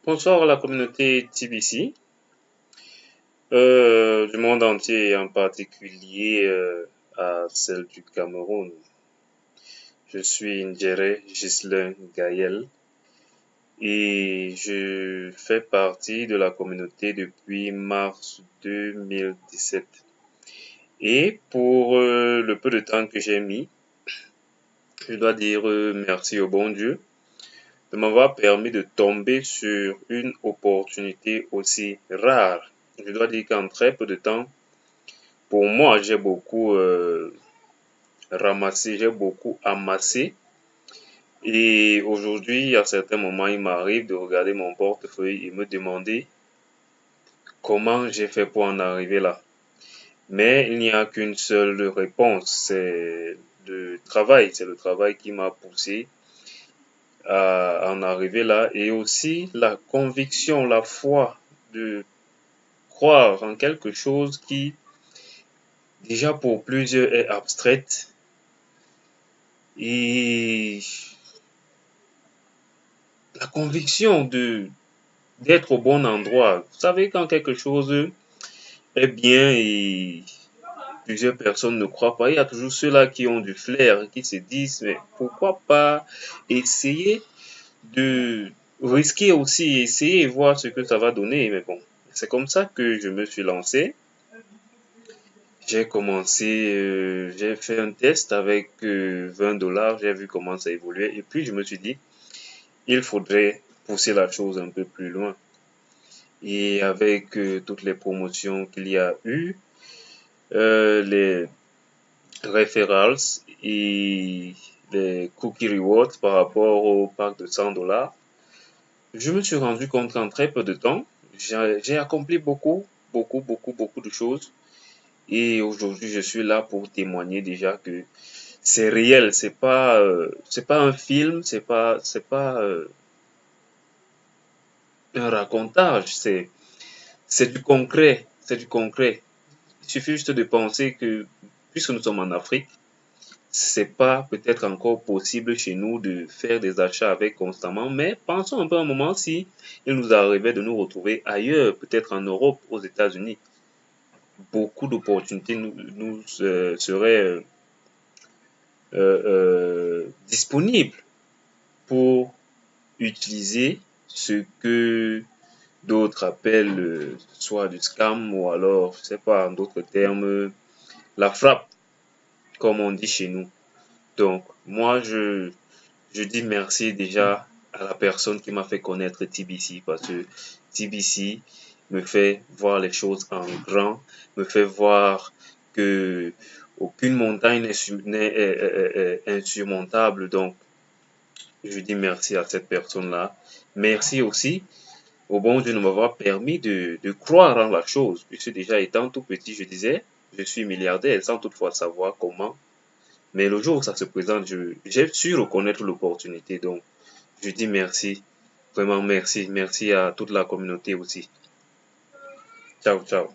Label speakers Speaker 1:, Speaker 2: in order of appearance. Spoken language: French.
Speaker 1: Bonsoir à la communauté TBC, du monde entier et en particulier à celle du Cameroun. Je suis Ndjere Ghislain Gaël et je fais partie de la communauté depuis mars 2017. Et pour le peu de temps que j'ai mis, je dois dire merci au bon Dieu de m'avoir permis de tomber sur une opportunité aussi rare. Je dois dire qu'en très peu de temps, pour moi, j'ai beaucoup ramassé, j'ai beaucoup amassé. Et aujourd'hui, à certains moments, il m'arrive de regarder mon portefeuille et me demander comment j'ai fait pour en arriver là. Mais il n'y a qu'une seule réponse, c'est le travail. C'est le travail qui m'a poussé à en arriver là. Et aussi la conviction, la foi de croire en quelque chose qui, déjà pour plusieurs, est abstraite. Et la conviction d'être au bon endroit. Vous savez, quand quelque chose est bien et plusieurs personnes ne croient pas, il y a toujours ceux-là qui ont du flair, qui se disent, mais pourquoi pas essayer de risquer aussi, essayer et voir ce que ça va donner. Mais bon, c'est comme ça que je me suis lancé. J'ai commencé, j'ai fait un test avec 20 $, j'ai vu comment ça évoluait et puis je me suis dit, il faudrait pousser la chose un peu plus loin. Et avec toutes les promotions qu'il y a eu, les referrals et les cookie rewards par rapport au pack de 100 $, je me suis rendu compte qu'en très peu de temps, j'ai accompli beaucoup de choses. Et aujourd'hui, je suis là pour témoigner déjà que c'est réel, c'est pas un film, c'est pas un racontage, c'est du concret, c'est du concret. Il suffit juste de penser que, puisque nous sommes en Afrique, c'est pas peut-être encore possible chez nous de faire des achats avec constamment, mais pensons un peu un moment si il nous arrivait de nous retrouver ailleurs, peut-être en Europe, aux États-Unis. Beaucoup d'opportunités nous seraient disponibles pour utiliser ce que d'autres appellent soit du scam ou alors, je sais pas, en d'autres termes, la frappe, comme on dit chez nous. Donc, moi, je dis merci déjà à la personne qui m'a fait connaître TBC parce que TBC me fait voir les choses en grand, me fait voir que aucune montagne n'est insurmontable. Donc, je dis merci à cette personne-là. Merci aussi au bon Dieu de m'avoir permis de croire en la chose. Puisque déjà étant tout petit, je disais, je suis milliardaire sans toutefois savoir comment. Mais le jour où ça se présente, j'ai su reconnaître l'opportunité. Donc, je dis merci. Vraiment merci. Merci à toute la communauté aussi. Ciao, ciao.